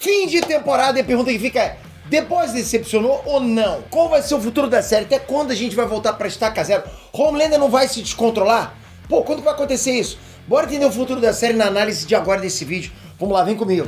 Fim de temporada e a pergunta que fica é: The Boys decepcionou ou não? Qual vai ser o futuro da série? Até quando a gente vai voltar pra estaca zero? Homelander não vai se descontrolar? Pô, quando vai acontecer isso? Bora entender o futuro da série na análise de agora desse vídeo. Vamos lá, vem comigo.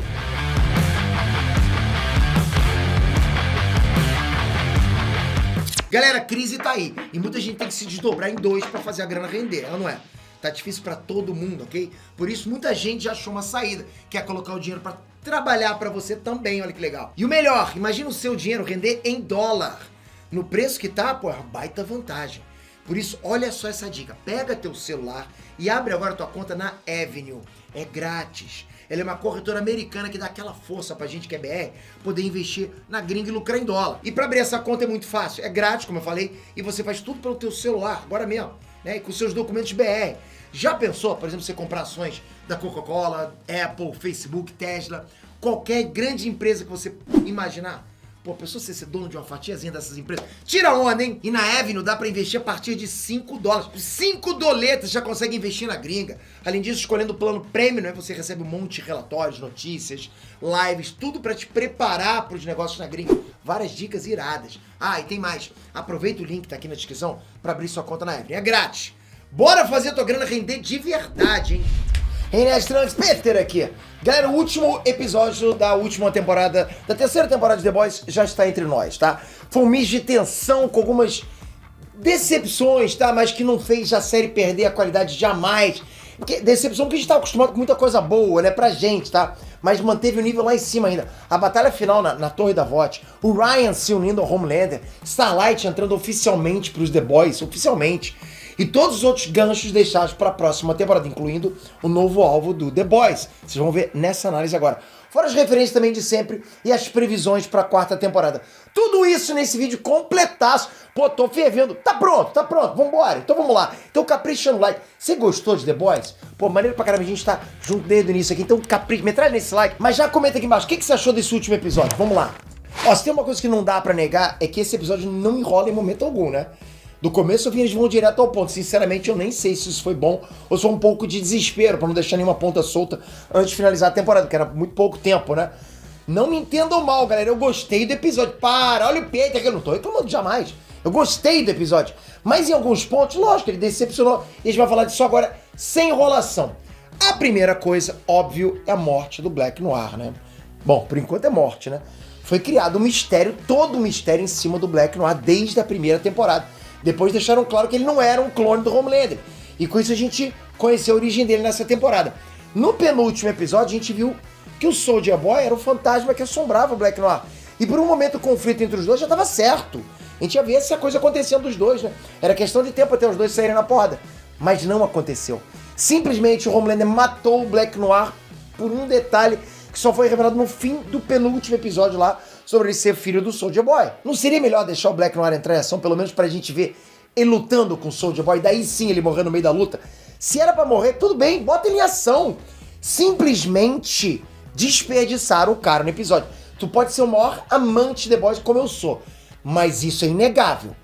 Galera, a crise tá aí. E muita gente tem que se desdobrar em dois pra fazer a grana render, ela não é? Tá difícil pra todo mundo, ok? Por isso muita gente já achou uma saída, que é colocar o dinheiro pra trabalhar pra você também, olha que legal. E o melhor, imagina o seu dinheiro render em dólar. No preço que tá, pô, é uma baita vantagem. Por isso, olha só essa dica. Pega teu celular e abre agora tua conta na Avenue. É grátis. Ela é uma corretora americana que dá aquela força pra gente que é BR poder investir na gringa e lucrar em dólar. E pra abrir essa conta é muito fácil. É grátis, como eu falei, e você faz tudo pelo teu celular, agora mesmo, né? E com seus documentos BR. Já pensou, por exemplo, você comprar ações da Coca-Cola, Apple, Facebook, Tesla, qualquer grande empresa que você imaginar? Pô, a pessoa ser dono de uma fatiazinha dessas empresas, tira onda, hein? E na Avenue dá pra investir a partir de $5. 5 doletas já consegue investir na gringa. Além disso, escolhendo o plano Premium, né? Você recebe um monte de relatórios, notícias, lives, tudo pra te preparar pros negócios na gringa. Várias dicas iradas. Ah, e tem mais. Aproveita o link que tá aqui na descrição pra abrir sua conta na Avenue. É grátis. Bora fazer a tua grana render de verdade, hein? René Peter aqui. Galera, o último episódio da última temporada, da terceira temporada de The Boys, já está entre nós, tá? Foi um misto de tensão com algumas decepções, tá? Mas que não fez a série perder a qualidade jamais. Decepção porque a gente tá acostumado com muita coisa boa, né? Pra gente, tá? Mas manteve o nível lá em cima ainda. A batalha final na Torre da Vote, o Ryan se unindo ao Homelander, Starlight entrando oficialmente pros The Boys, oficialmente. E todos os outros ganchos deixados para a próxima temporada, incluindo o novo alvo do The Boys. Vocês vão ver nessa análise agora. Fora as referências também de sempre e as previsões para a quarta temporada. Tudo isso nesse vídeo completaço. Pô, tô fervendo. Tá pronto, vambora. Então vamos lá. Então capricha no like. Você gostou de The Boys? Pô, maneiro pra caramba, a gente tá junto desde o início aqui. Então capricha, metralha nesse like. Mas já comenta aqui embaixo, o que você achou desse último episódio? Vamos lá. Ó, se tem uma coisa que não dá pra negar, é que esse episódio não enrola em momento algum, né? Do começo eu vi eles vão direto ao ponto. Sinceramente, eu nem sei se isso foi bom ou se foi um pouco de desespero pra não deixar nenhuma ponta solta antes de finalizar a temporada, que era muito pouco tempo, né? Não me entendam mal, galera. Eu gostei do episódio. Para, olha o Peter que eu não tô reclamando jamais. Eu gostei do episódio. Mas em alguns pontos, lógico, ele decepcionou. E a gente vai falar disso agora sem enrolação. A primeira coisa, óbvio, é a morte do Black Noir, né? Bom, por enquanto é morte, né? Foi criado um mistério, todo um mistério em cima do Black Noir desde a primeira temporada. Depois deixaram claro que ele não era um clone do Homelander. E com isso a gente conheceu a origem dele nessa temporada. No penúltimo episódio a gente viu que o Soldier Boy era o fantasma que assombrava o Black Noir. E por um momento o conflito entre os dois já estava certo. A gente ia ver essa coisa acontecendo dos dois, né? Era questão de tempo até os dois saírem na porrada. Mas não aconteceu. Simplesmente o Homelander matou o Black Noir por um detalhe que só foi revelado no fim do penúltimo episódio lá, sobre ele ser filho do Soldier Boy. Não seria melhor deixar o Black Noir entrar em ação, pelo menos pra gente ver ele lutando com o Soldier Boy, daí sim ele morrer no meio da luta? Se era pra morrer, tudo bem, bota ele em ação. Simplesmente desperdiçaram o cara no episódio. Tu pode ser o maior amante de The Boys como eu sou, mas isso é inegável.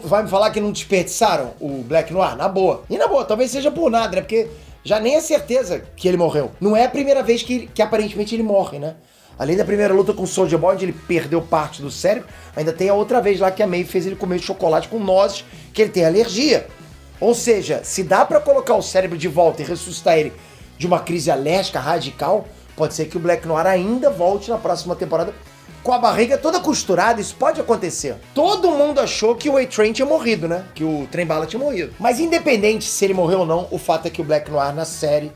Vai me falar que não desperdiçaram o Black Noir? Na boa. E na boa, talvez seja por nada, né? Porque já nem é certeza que ele morreu. Não é a primeira vez que aparentemente ele morre, né? Além da primeira luta com o Soldier Boy, onde ele perdeu parte do cérebro, ainda tem a outra vez lá que a May fez ele comer chocolate com nozes, que ele tem alergia. Ou seja, se dá pra colocar o cérebro de volta e ressuscitar ele de uma crise alérgica radical, pode ser que o Black Noir ainda volte na próxima temporada com a barriga toda costurada. Isso pode acontecer. Todo mundo achou que o A-Train tinha morrido, né? Que o Trem-Bala tinha morrido. Mas independente se ele morreu ou não, o fato é que o Black Noir na série,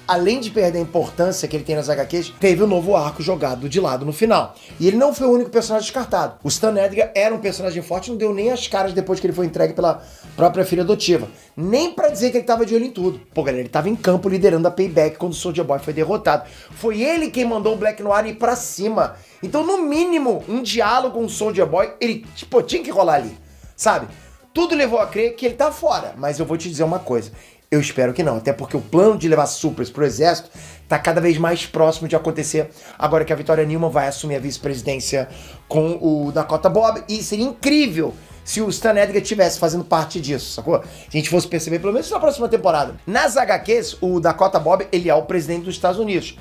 além de perder a importância que ele tem nas HQs, teve um novo arco jogado de lado no final. E ele não foi o único personagem descartado. O Stan Edgar era um personagem forte, não deu nem as caras depois que ele foi entregue pela própria filha adotiva. Nem pra dizer que ele tava de olho em tudo. Pô, galera, ele tava em campo liderando a Payback quando o Soldier Boy foi derrotado. Foi ele quem mandou o Black Noir ir pra cima. Então, no mínimo, um diálogo com o Soldier Boy, ele, tipo, tinha que rolar ali, sabe? Tudo levou a crer que ele tá fora. Mas eu vou te dizer uma coisa. Eu espero que não, até porque o plano de levar supers pro exército tá cada vez mais próximo de acontecer agora que a Victoria Newman vai assumir a vice-presidência com o Dakota Bob, e seria incrível se o Stan Edgar estivesse fazendo parte disso, sacou? Se a gente fosse perceber, pelo menos na próxima temporada. Nas HQs, o Dakota Bob, ele é o presidente dos Estados Unidos.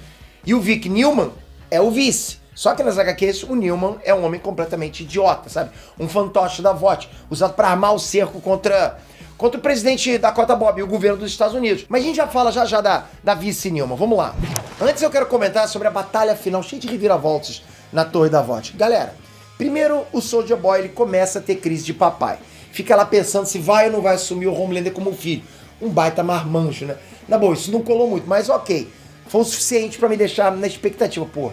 E o Vic Newman é o vice. Só que nas HQs, o Newman é um homem completamente idiota, sabe? Um fantoche da VOT, usado pra armar o cerco contra o presidente Dakota Bob e o governo dos Estados Unidos. Mas a gente já fala já da vice Newman, vamos lá. Antes eu quero comentar sobre a batalha final, cheia de reviravoltas na Torre da VOT. Galera, primeiro o Soldier Boy ele começa a ter crise de papai. Fica lá pensando se vai ou não vai assumir o Homelander como filho. Um baita marmanjo, né? Na boa, isso não colou muito, mas ok. Foi o suficiente pra me deixar na expectativa, pô.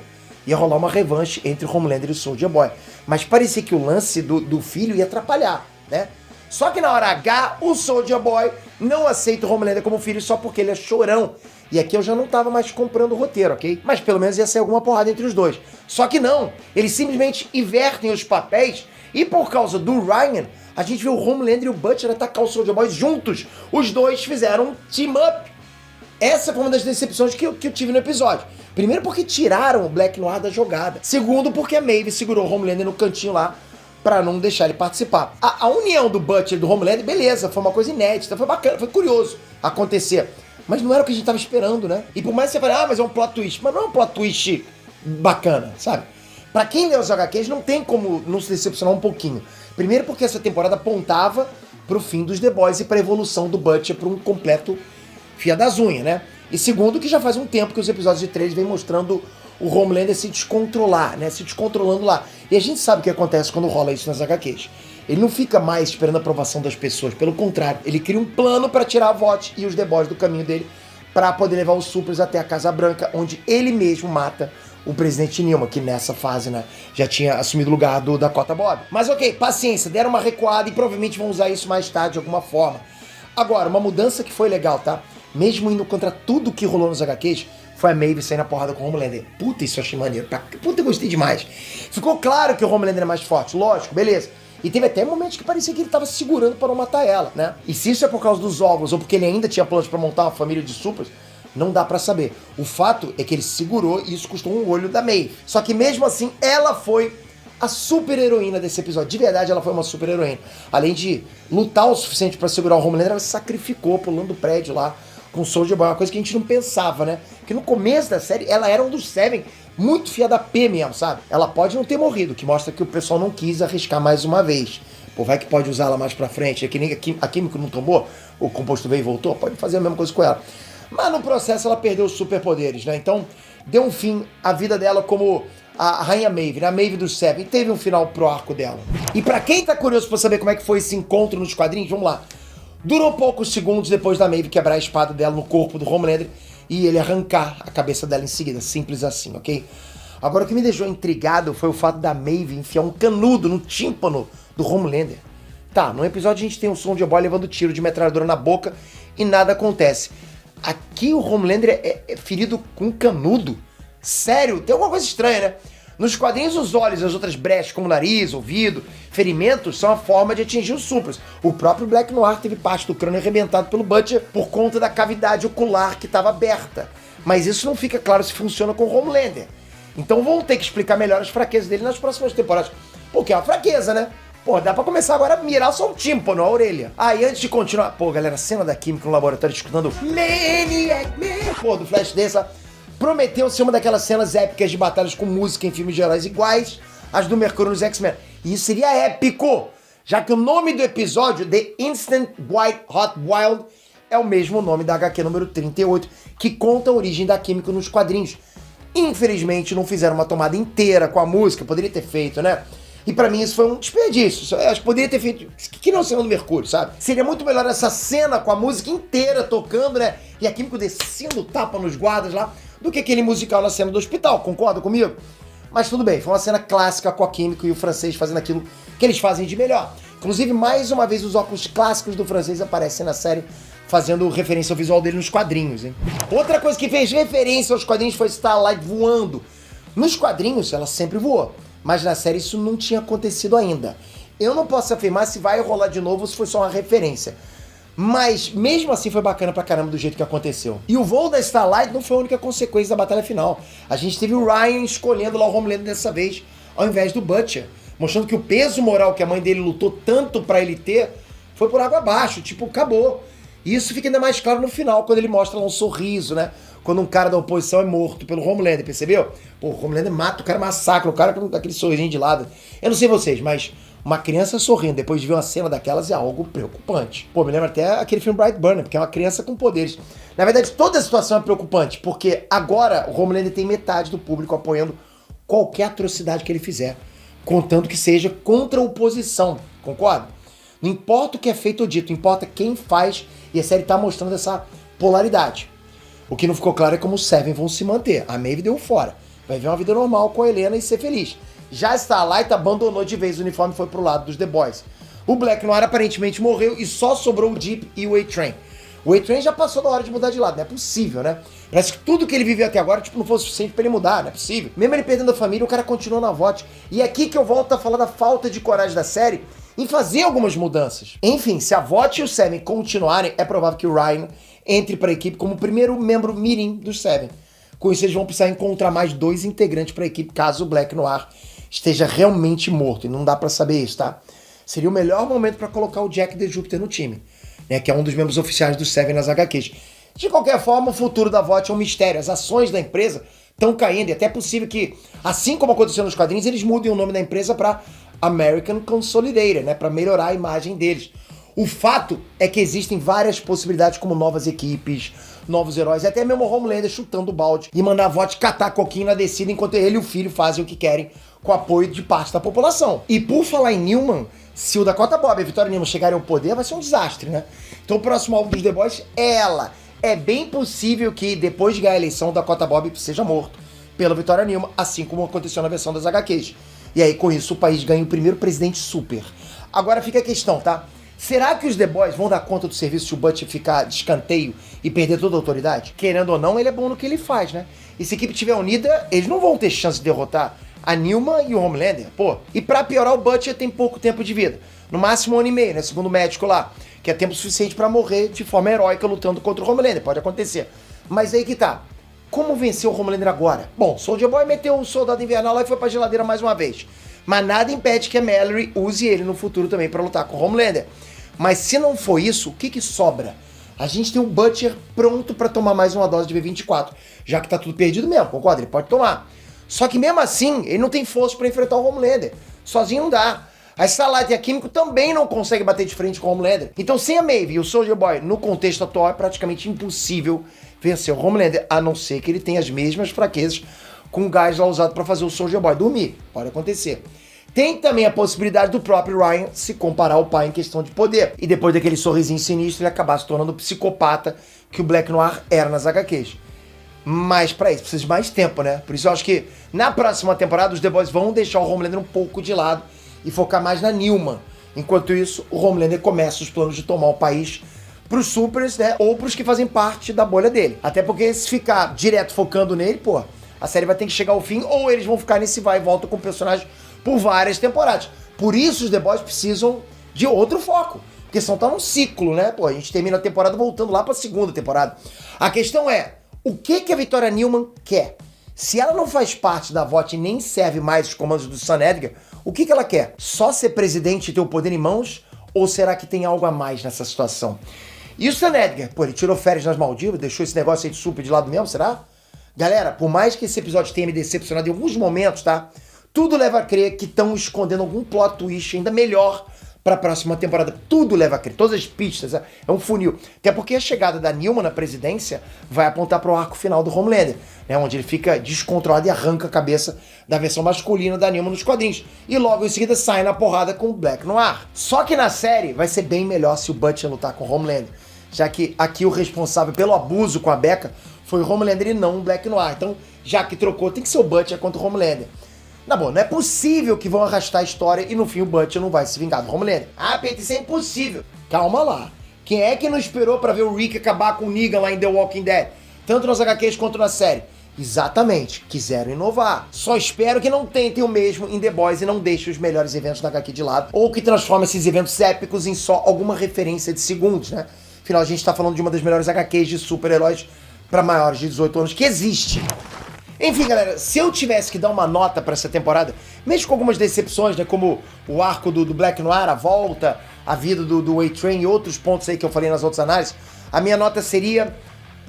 Ia rolar uma revanche entre o Homelander e o Soldier Boy. Mas parecia que o lance do filho ia atrapalhar, né? Só que na hora H, o Soldier Boy não aceita o Homelander como filho só porque ele é chorão. E aqui eu já não tava mais comprando o roteiro, ok? Mas pelo menos ia sair alguma porrada entre os dois. Só que não, eles simplesmente invertem os papéis e por causa do Ryan, a gente vê o Homelander e o Butcher atacar o Soldier Boy juntos. Os dois fizeram um team-up. Essa foi uma das decepções que eu tive no episódio. Primeiro porque tiraram o Black Noir da jogada. Segundo porque a Maeve segurou o Homelander no cantinho lá pra não deixar ele participar. A união do Butcher e do Homelander, beleza, foi uma coisa inédita, foi bacana, foi curioso acontecer. Mas não era o que a gente tava esperando, né? E por mais que você fale, mas é um plot twist. Mas não é um plot twist bacana, sabe? Pra quem lê os HQs, não tem como não se decepcionar um pouquinho. Primeiro porque essa temporada apontava pro fim dos The Boys e pra evolução do Butcher pra um completo fia das unhas, né? E segundo, que já faz um tempo que os episódios de 3 vêm mostrando o Homelander se descontrolar, né? Se descontrolando lá. E a gente sabe o que acontece quando rola isso nas HQs. Ele não fica mais esperando a aprovação das pessoas, pelo contrário, ele cria um plano pra tirar a VOT e os The Boys do caminho dele pra poder levar os Supers até a Casa Branca, onde ele mesmo mata o presidente Newman, que nessa fase, né, já tinha assumido o lugar do Dakota Bob. Mas ok, paciência, deram uma recuada e provavelmente vão usar isso mais tarde de alguma forma. Agora, uma mudança que foi legal, tá? Mesmo indo contra tudo que rolou nos HQs, foi a Maeve sair na porrada com o Homelander. Puta, isso eu achei maneiro. Puta, eu gostei demais. Ficou claro que o Homelander é mais forte, lógico, beleza. E teve até momentos que parecia que ele tava segurando pra não matar ela, né? E se isso é por causa dos ovos ou porque ele ainda tinha planos pra montar uma família de supers, não dá pra saber. O fato é que ele segurou e isso custou um olho da Maeve. Só que mesmo assim, ela foi a super heroína desse episódio. De verdade, ela foi uma super heroína. Além de lutar o suficiente pra segurar o Homelander, ela se sacrificou pulando do prédio lá com o Soldier Boy, uma coisa que a gente não pensava, né? Porque no começo da série, ela era um dos Seven muito fia da P mesmo, sabe? Ela pode não ter morrido, que mostra que o pessoal não quis arriscar mais uma vez. Pô, vai que pode usar ela mais pra frente, é que nem a Químico não tomou, o composto veio e voltou, pode fazer a mesma coisa com ela. Mas no processo ela perdeu os superpoderes, né? Então, deu um fim à vida dela como a Rainha Maeve, né? A Maeve dos Seven, e teve um final pro arco dela. E pra quem tá curioso pra saber como é que foi esse encontro nos quadrinhos, vamos lá. Durou poucos segundos depois da Maeve quebrar a espada dela no corpo do Homelander e ele arrancar a cabeça dela em seguida, simples assim, ok? Agora o que me deixou intrigado foi o fato da Maeve enfiar um canudo no tímpano do Homelander. Tá, no episódio a gente tem o Soldier Boy levando tiro de metralhadora na boca e nada acontece. Aqui o Homelander é ferido com um canudo? Sério? Tem alguma coisa estranha, né? Nos quadrinhos, os olhos e as outras brechas, como nariz, ouvido, ferimentos, são a forma de atingir os supers. O próprio Black Noir teve parte do crânio arrebentado pelo Butcher por conta da cavidade ocular que estava aberta. Mas isso não fica claro se funciona com o Homelander. Então vão ter que explicar melhor as fraquezas dele nas próximas temporadas. Porque é uma fraqueza, né? Pô, dá pra começar agora a mirar só o tímpano, a orelha. Ah, e antes de continuar... Pô, galera, a cena da Química no laboratório escutando Maniac Man, pô, do Flash dessa... Prometeu ser uma daquelas cenas épicas de batalhas com música em filmes de heróis iguais às do Mercúrio nos X-Men. E isso seria épico, já que o nome do episódio, The Instant White Hot Wild, é o mesmo nome da HQ número 38, que conta a origem da Química nos quadrinhos. Infelizmente não fizeram uma tomada inteira com a música, poderia ter feito, né? E pra mim isso foi um desperdício. Eu acho que poderia ter feito que não cena do Mercúrio, sabe? Seria muito melhor essa cena com a música inteira tocando, né? E a Química descendo tapa nos guardas lá, do que aquele musical na cena do hospital, concorda comigo? Mas tudo bem, foi uma cena clássica com a Química e o francês fazendo aquilo que eles fazem de melhor. Inclusive, mais uma vez, os óculos clássicos do francês aparecem na série, fazendo referência ao visual dele nos quadrinhos, hein? Outra coisa que fez referência aos quadrinhos foi Starlight voando. Nos quadrinhos, ela sempre voou, mas na série isso não tinha acontecido ainda. Eu não posso afirmar se vai rolar de novo ou se foi só uma referência. Mas, mesmo assim, foi bacana pra caramba do jeito que aconteceu. E o voo da Starlight não foi a única consequência da batalha final. A gente teve o Ryan escolhendo lá o Homelander dessa vez, ao invés do Butcher. Mostrando que o peso moral que a mãe dele lutou tanto pra ele ter, foi por água abaixo, tipo, acabou. E isso fica ainda mais claro no final, quando ele mostra lá um sorriso, né? quando um cara da oposição é morto pelo Homelander, percebeu? Pô, o Homelander mata o cara, massacra o cara com aquele sorrisinho de lado. Eu não sei vocês, mas uma criança sorrindo depois de ver uma cena daquelas é algo preocupante. Pô, me lembra até aquele filme Brightburn, porque é uma criança com poderes. Na verdade, toda a situação é preocupante, porque agora o Homelander tem metade do público apoiando qualquer atrocidade que ele fizer, contando que seja contra a oposição, concorda? Não importa o que é feito ou dito, importa quem faz, e a série tá mostrando essa polaridade. O que não ficou claro é como os Seven vão se manter. A Maeve deu fora. Vai ver uma vida normal com a Helena e ser feliz. Já Starlight abandonou de vez o uniforme e foi pro lado dos The Boys. O Black Noir aparentemente morreu e só sobrou o Deep e o A-Train. O A-Train já passou da hora de mudar de lado, não é possível, né? Parece que tudo que ele viveu até agora, não foi o suficiente pra ele mudar, não é possível. Mesmo ele perdendo a família, o cara continuou na VOT. E é aqui que eu volto a falar da falta de coragem da série em fazer algumas mudanças. Enfim, se a VOT e o Seven continuarem, é provável que o Ryan entre para a equipe como o primeiro membro mirim dos Seven. Com isso, eles vão precisar encontrar mais 2 integrantes para a equipe caso o Black Noir esteja realmente morto. E não dá para saber isso, tá? Seria o melhor momento para colocar o Jack the Jupiter no time, né? Que é um dos membros oficiais do Seven nas HQs. De qualquer forma, o futuro da VOT é um mistério. As ações da empresa estão caindo e até é possível que, assim como aconteceu nos quadrinhos, eles mudem o nome da empresa para American Consolidated, né? Para melhorar a imagem deles. O fato é que existem várias possibilidades, como novas equipes, novos heróis, e até mesmo o Homelander chutando o balde e mandar a VOT catar coquinho na descida enquanto ele e o filho fazem o que querem com o apoio de parte da população. E por falar em Newman, se o Dakota Bob e a Victoria Newman chegarem ao poder, vai ser um desastre, né? Então o próximo alvo dos The Boys é ela. É bem possível que depois de ganhar a eleição, o Dakota Bob seja morto pela Victoria Newman, assim como aconteceu na versão das HQs. E aí, com isso, o país ganha o primeiro presidente super. Agora fica a questão, tá? Será que os The Boys vão dar conta do serviço se o Butcher ficar de escanteio e perder toda a autoridade? Querendo ou não, ele é bom no que ele faz, né? E se a equipe estiver unida, eles não vão ter chance de derrotar a Newman e o Homelander, pô. E pra piorar, o Butcher tem pouco tempo de vida. No máximo 1 ano e meio, né? Segundo o médico lá. Que é tempo suficiente pra morrer de forma heróica lutando contra o Homelander. Pode acontecer. Mas aí que tá. Como vencer o Homelander agora? Bom, Soldier Boy meteu o Soldado Invernal lá e foi pra geladeira mais uma vez. Mas nada impede que a Mallory use ele no futuro também pra lutar com o Homelander. Mas se não for isso, o que sobra? A gente tem o Butcher pronto pra tomar mais uma dose de B24. Já que tá tudo perdido mesmo, concorda? Ele pode tomar. Só que mesmo assim, ele não tem força pra enfrentar o Homelander. Sozinho não dá. A Starlight e a Químico também não conseguem bater de frente com o Homelander. Então sem a Maeve e o Soldier Boy no contexto atual é praticamente impossível vencer o Homelander, a não ser que ele tenha as mesmas fraquezas com o gás lá usado pra fazer o Soldier Boy dormir. Pode acontecer. Tem também a possibilidade do próprio Ryan se comparar ao pai em questão de poder. E depois daquele sorrisinho sinistro, ele acabar se tornando o psicopata que o Black Noir era nas HQs. Mas pra isso precisa de mais tempo, né? Por isso eu acho que na próxima temporada os The Boys vão deixar o Homelander um pouco de lado e focar mais na Newman. Enquanto isso, o Homelander começa os planos de tomar o país pros supers, né? Ou pros que fazem parte da bolha dele. Até porque se ficar direto focando nele, pô, a série vai ter que chegar ao fim, ou eles vão ficar nesse vai e volta com o personagem por várias temporadas. Por isso os The Boys precisam de outro foco. Porque senão tá num ciclo, né? Pô, a gente termina a temporada voltando lá pra segunda temporada. A questão é, o que a Victoria Newman quer? Se ela não faz parte da VOT e nem serve mais os comandos do Sam Edgar, o que ela quer? Só ser presidente e ter o poder em mãos? Ou será que tem algo a mais nessa situação? E o Sam Edgar, pô, ele tirou férias nas Maldivas, deixou esse negócio aí de super de lado mesmo, será? Galera, por mais que esse episódio tenha me decepcionado em alguns momentos, tá? Tudo leva a crer que estão escondendo algum plot twist ainda melhor pra próxima temporada. Tudo leva a crer, todas as pistas, é um funil. Até porque a chegada da Newman na presidência vai apontar pro arco final do Homelander, né, onde ele fica descontrolado e arranca a cabeça da versão masculina da Newman nos quadrinhos. E logo em seguida sai na porrada com o Black Noir. Só que na série vai ser bem melhor se o Butcher lutar com o Homelander, já que aqui o responsável pelo abuso com a Becca foi o Homelander e não o Black Noir. Então, já que trocou, tem que ser o Butcher contra o Homelander. Na boa, não é possível que vão arrastar a história e no fim o Butcher não vai se vingar do Homelander. Ah, Peter, isso é impossível. Calma lá. Quem é que não esperou pra ver o Rick acabar com o Negan lá em The Walking Dead? Tanto nas HQs quanto na série. Exatamente, quiseram inovar. Só espero que não tentem o mesmo em The Boys e não deixem os melhores eventos da HQ de lado, ou que transformem esses eventos épicos em só alguma referência de segundos, né? Afinal, a gente tá falando de uma das melhores HQs de super-heróis pra maiores de 18 anos que existe. Enfim, galera, se eu tivesse que dar uma nota pra essa temporada, mesmo com algumas decepções, né, como o arco do Black Noir, a volta, a vida do A-Train e outros pontos aí que eu falei nas outras análises, a minha nota seria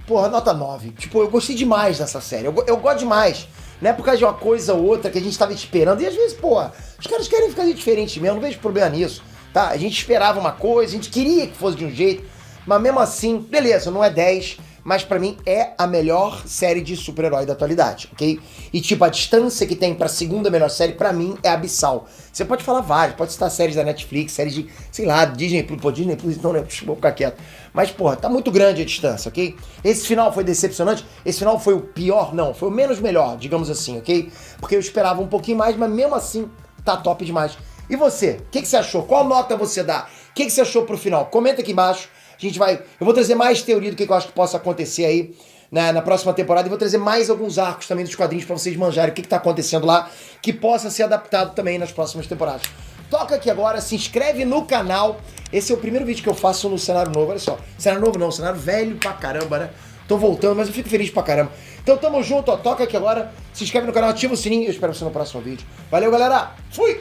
porra, nota 9. Tipo, eu gostei demais dessa série. Eu gosto demais. Não é por causa de uma coisa ou outra que a gente tava esperando. E às vezes, porra, os caras querem ficar diferente mesmo. Não vejo problema nisso, tá? A gente esperava uma coisa, a gente queria que fosse de um jeito. Mas mesmo assim, beleza, não é 10. Mas pra mim é a melhor série de super-herói da atualidade, ok? E tipo, a distância que tem pra segunda melhor série, pra mim, é abissal. Você pode falar várias, pode citar séries da Netflix, séries de, sei lá, Disney Plus, pô, Disney Plus, não, né? Vou ficar quieto. Mas, porra, tá muito grande a distância, ok? Esse final foi decepcionante, esse final foi o pior, não, foi o menos melhor, digamos assim, ok? Porque eu esperava um pouquinho mais, mas mesmo assim, tá top demais. E você? O que você achou? Qual nota você dá? O que você achou pro final? Comenta aqui embaixo. Eu vou trazer mais teoria do que eu acho que possa acontecer aí na próxima temporada e vou trazer mais alguns arcos também dos quadrinhos pra vocês manjarem o que tá acontecendo lá, que possa ser adaptado também nas próximas temporadas. Toca aqui agora, se inscreve no canal. Esse é o primeiro vídeo que eu faço no cenário novo, olha só. Cenário novo não, cenário velho pra caramba, né? Tô voltando, mas eu fico feliz pra caramba. Então tamo junto, ó, toca aqui agora, se inscreve no canal, ativa o sininho e eu espero você no próximo vídeo. Valeu, galera! Fui!